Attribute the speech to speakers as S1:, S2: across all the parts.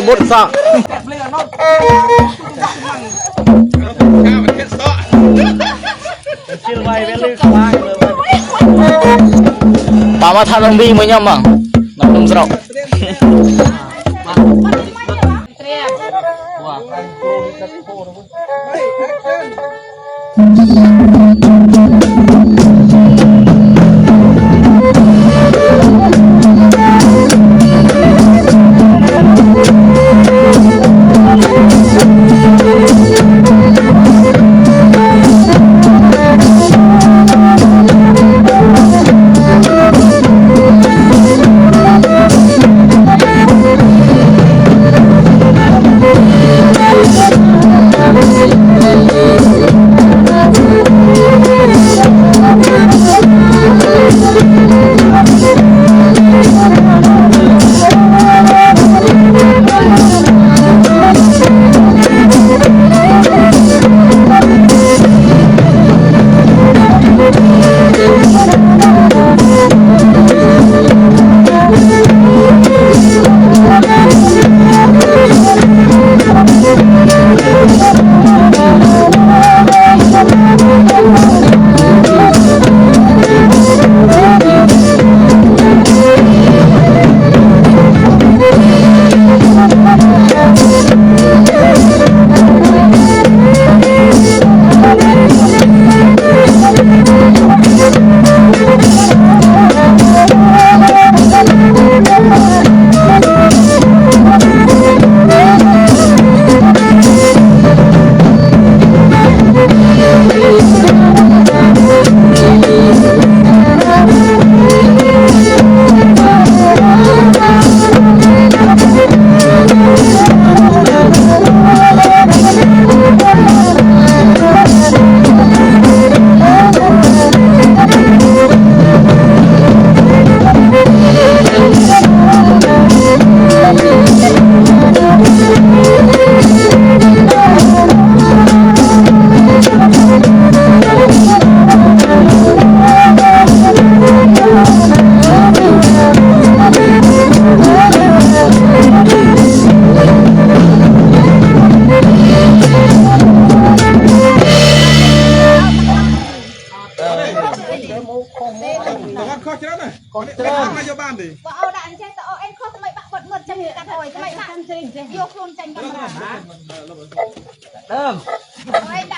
S1: มุดสะป่ามาทำลงบีมั้ยยังมั้งน้ำนมสระ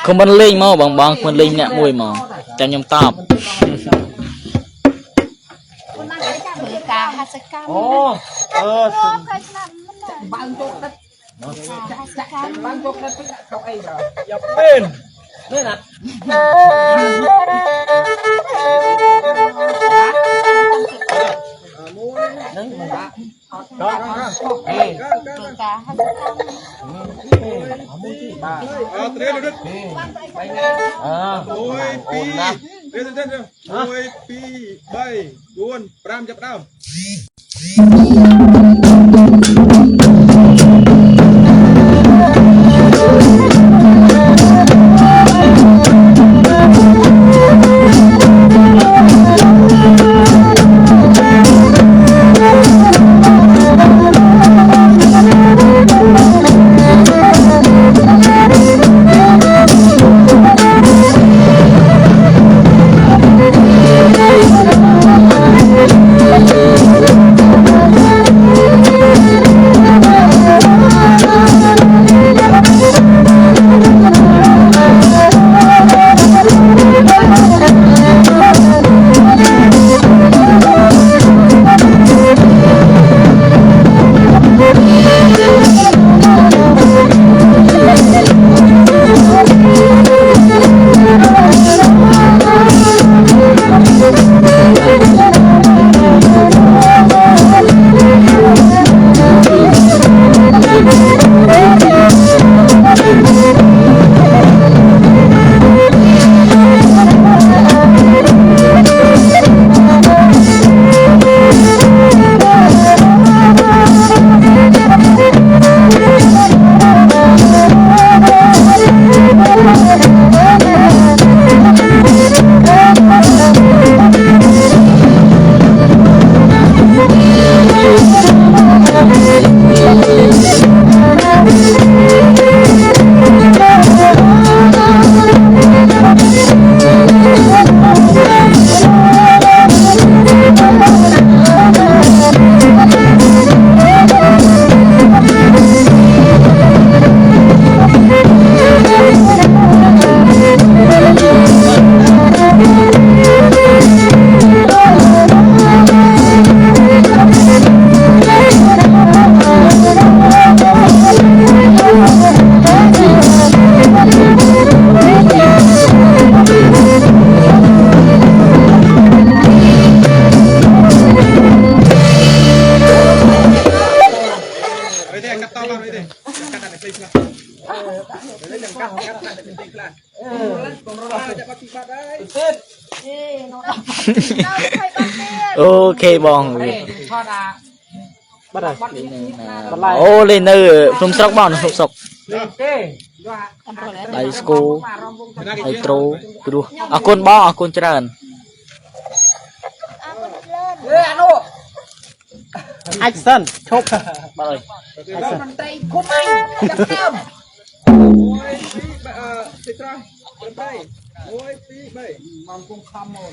S1: không bên linh mà bằng bằng bên linh nè mùi mà cho nhom tạp
S2: Ôi pi bay buồn pram chập đau จะปฏิบัติได้
S1: โอเคบอง
S3: ทอดาบัดอะไร
S1: โอ้เลยเนอนุ่มสกบองนุ่มสก
S3: เต้
S1: ไอสกูไอโตรดูอากุนบองอากุนเจริญ
S3: เอ้ยอนุ
S1: ไอซันชกมาเลย
S3: มันใจคุ้มไหมจับเติม
S2: โอ้ยปีติดตราเป็นไปโอ้ยปีใบ
S3: มันคงคำหมด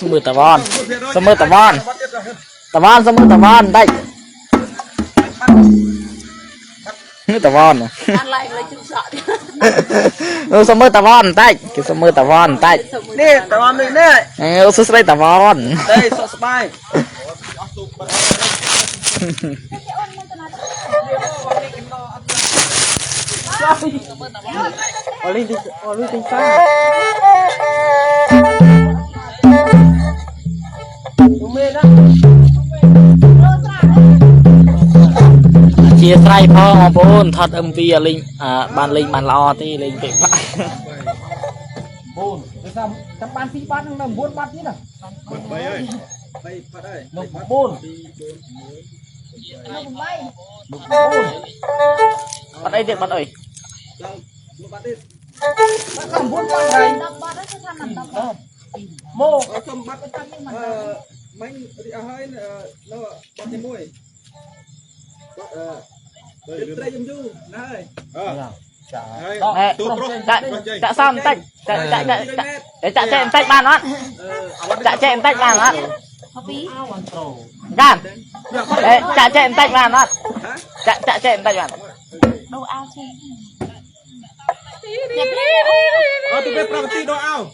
S1: สมือตะวันสมือตะวันตะวันสมือตะวันได้ตะวันสมือตะวันได้คือสมือตะวันได้
S3: นี่แต่ว่าไม่เนี่ย
S1: สุดใส่ตะวัน
S3: ได้สบาย โอลิติงซ่าดูเมนะ
S1: เชียร์ไตรพ่อมาพูนทอดMVลิงบ้านลิงบ้านละอที่ลิงเก็บ
S3: บูนไปซ้ำจำปาน4 บาทนึงนะบุญบาทนี่นะ
S2: ใบเอ้ยใบพัดได้
S3: นกบูน
S1: บัดไอเด็ดบัดเอ้ย
S2: เราลูกบัตรดิ
S3: ทำบุญบาทไหนโม
S2: สมบัติไม่อาหารเราบัตรมวยติดตรายุ่งยุ่งนายตัวโปร
S1: จะซ้ำจะเจนเตะบ้านนั้นจะเจนเตะบ้านนั้นกันจะเจนเตะบ้านนั้นจะเจนเตะบ้าน
S4: đồ ao chi
S2: tụi bé prang ti đồ ao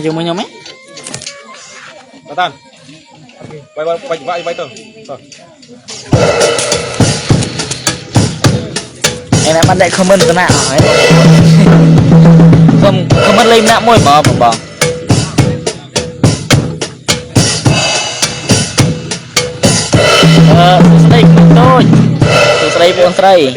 S1: dùng mấy nhóm ấy
S2: bà tan bay tờ
S1: em bắt đại comment cái nào ấy không comment lên nạ môi mở bỏ đây tôi đây với ông đây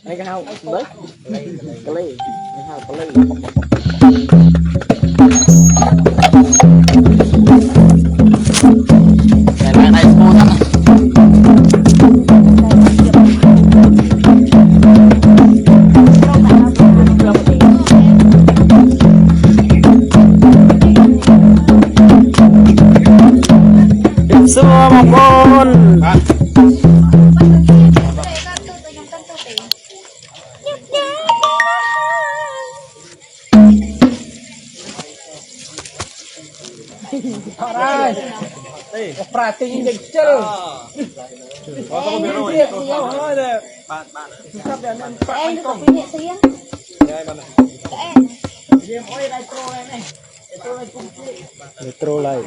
S1: Đây cái hao đấy cái ly cái hao cái ly này này mua thằng xưa mà con Prating kecil.
S2: Oh, kamu biru. Bạn.
S4: Em có pindah siang.
S2: Ya, mana?
S4: Em.
S1: ôi này. Metro lại.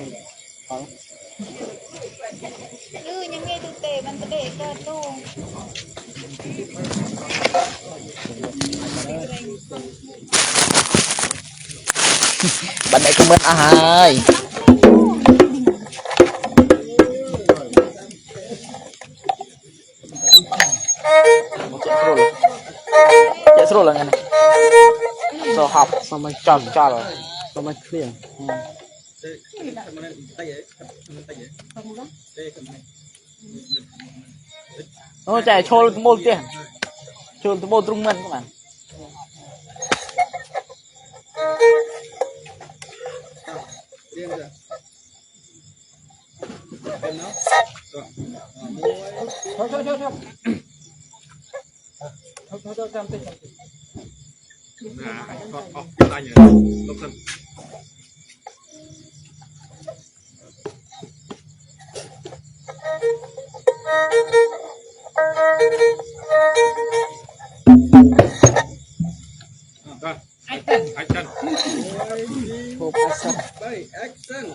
S4: Yang itu teh, bantu deh ke tuh.
S1: Bạn này comment hai. Chạy sro là nghe này. Sro học xong rồi chọn rồi. Xong rồi clear. Nó chạy trôi một tiền. Trôi một trung ngân các bạn.
S2: Thôi xem tí. Tay nhỉ. Lộc thân. Action.
S1: Hộp action.
S2: Đây, action.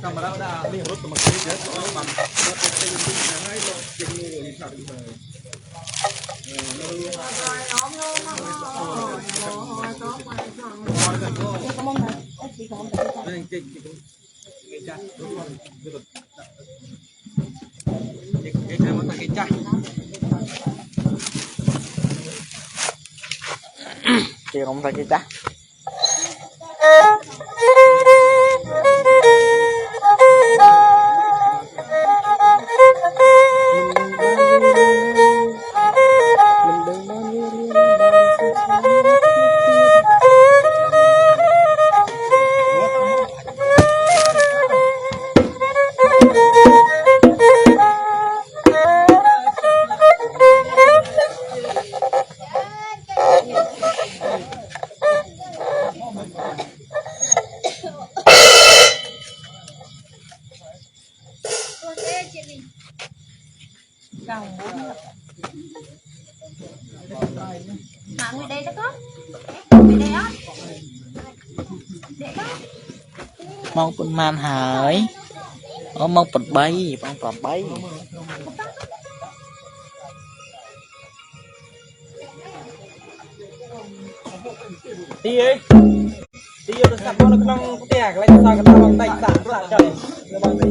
S2: Cầm vào đã liên rút một cái chết nó bằng nó cái hay nó chỉnh người như sao đi rồi
S1: chị không phải chị ta
S4: người đây đó có người đây á
S1: mong pun man hỏi mong bật bay mong bật bay
S3: đi ấy đi vô sạp nó không có tiền lại sao cái tao bằng tay sạp lại trời nó bằng tay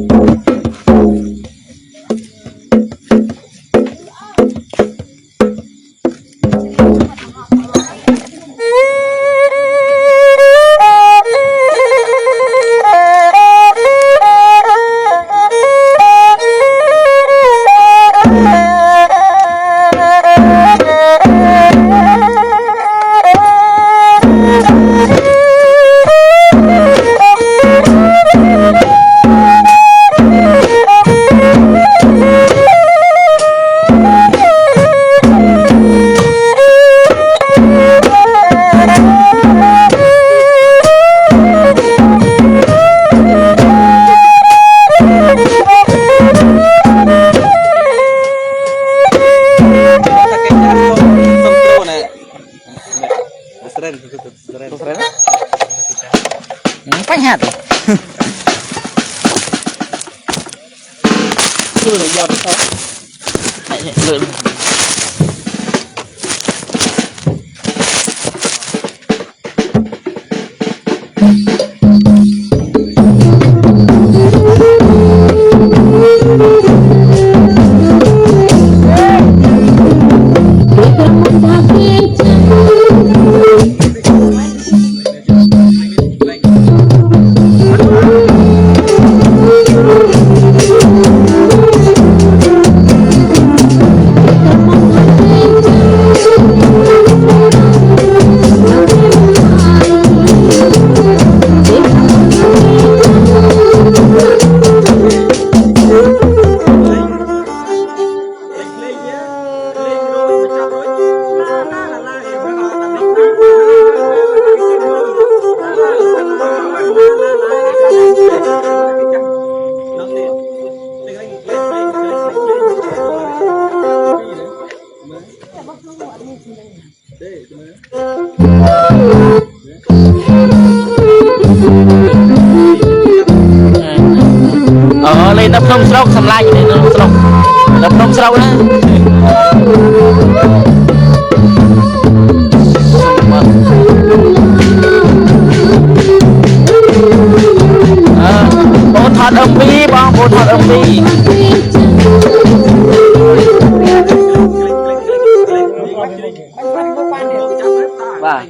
S1: Phanh hạt chưa được giọt thôi lượn lên đập nông sâu sầm lai lên đập nông sâu đó bố thọt âm bi bông bố thọt âm bi và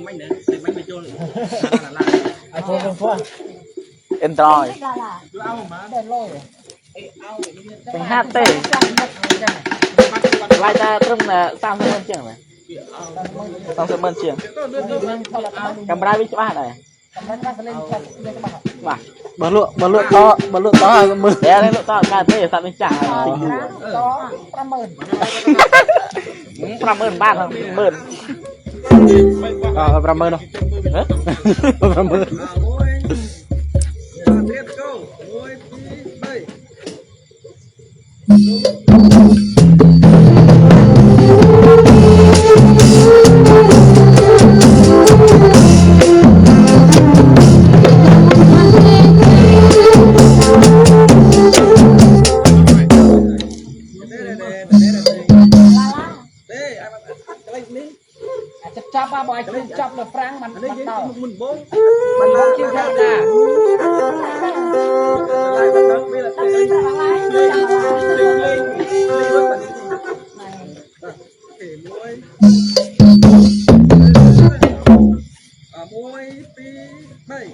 S1: Android mình hát tê lại ta trông là sao sẽ bên trường này sao sẽ bên trường camera biết ba này mà bờ lụa to mưa để lên lụa to cả thế sao bên chẳng Pramơn ba không mơn Pramơn không Pramơn
S3: chọc được Frank mình
S2: đây
S3: bắt
S2: cái
S3: đầu
S2: mình bố
S3: mình bố chiêu theo ra
S2: lại bắt đầu bây là cái môi pi bay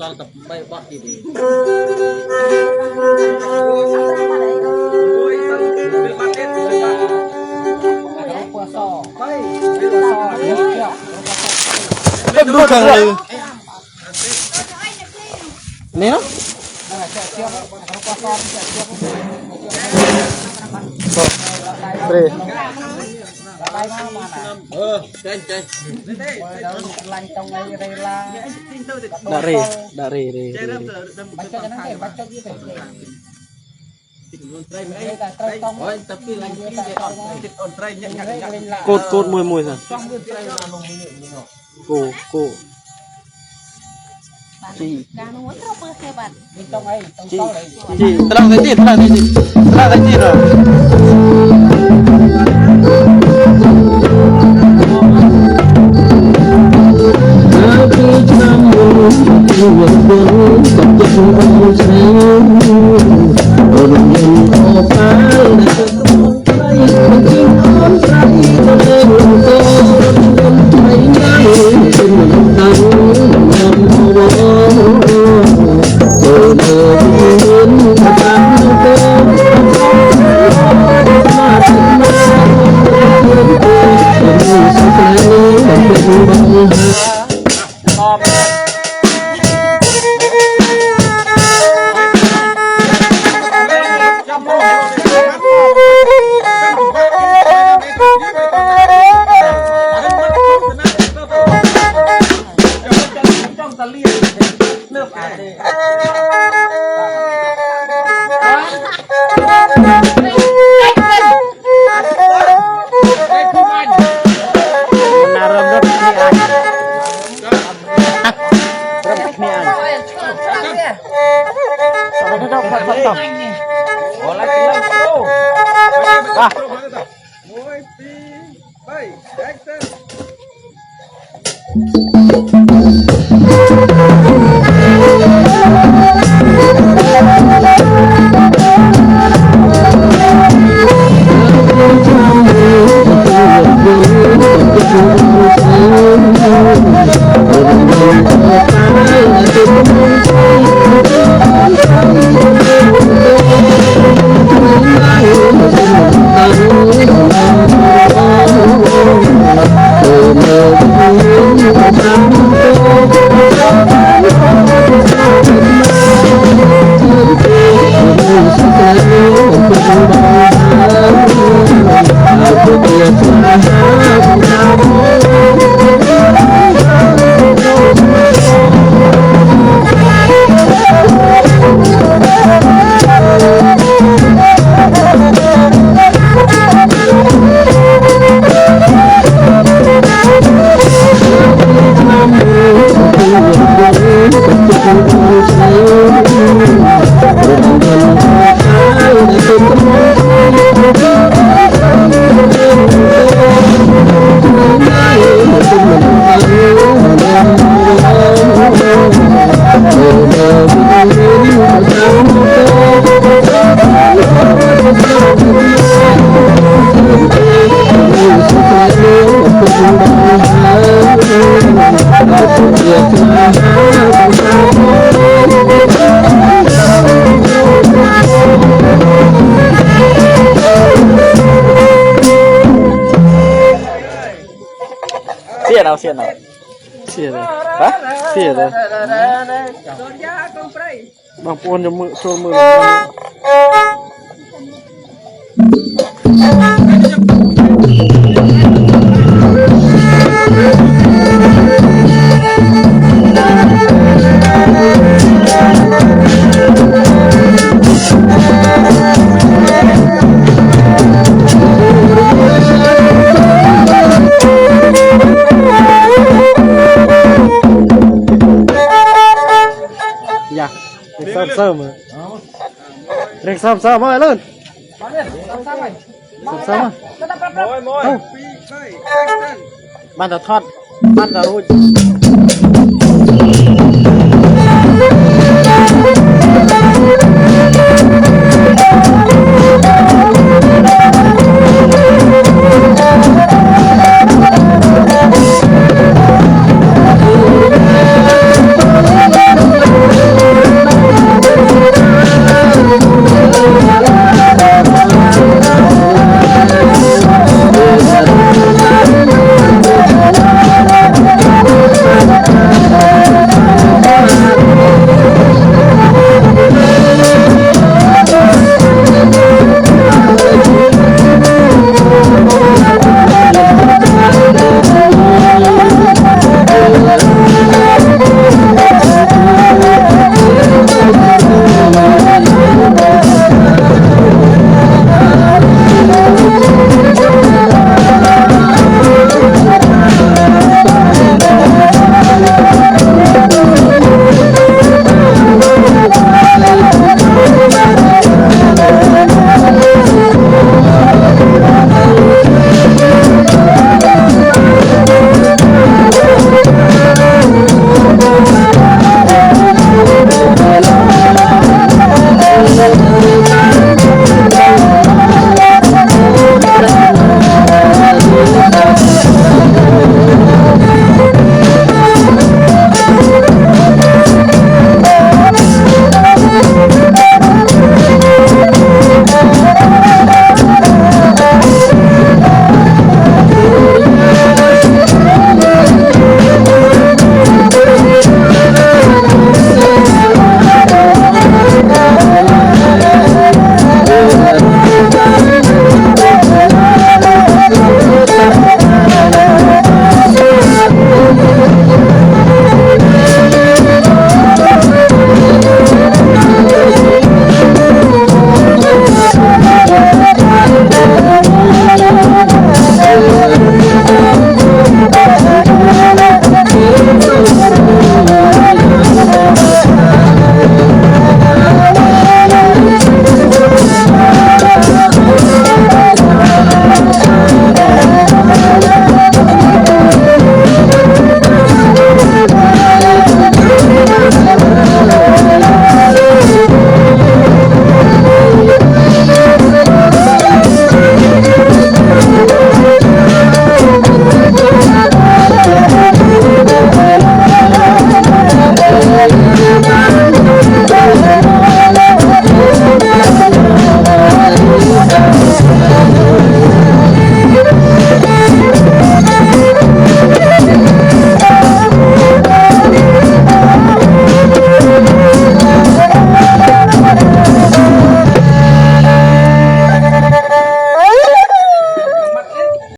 S3: con tập bay bọt gì đi
S2: ôi sao cái bắt hết rồi
S3: cái qua sò
S2: bay
S1: Em đua càng lừ Nè nó Đây
S3: chơi chơi
S4: lành trong ngày đây là
S1: Đã rì
S3: baca jangan kayak baca gitu ôi tập kia là on train nhận
S1: Cột mùi sao Cô Chị
S3: bên trong ấy trong
S1: Chị
S3: sau đấy
S1: Chị Terang thấy chị rồi
S2: môi pi bay
S1: Xiên nào xiên nào.
S3: Xiên rồi.
S1: Hả?
S3: Xiên rồi.
S4: Soja comprei.
S3: Bang puan cho mưa cho mưa. Dạ, sớm sớm rồi. Rek sớm sớm ơi lên. Sớm sớm.
S2: Môi môi.
S3: Ban đầu thoát, ban đầu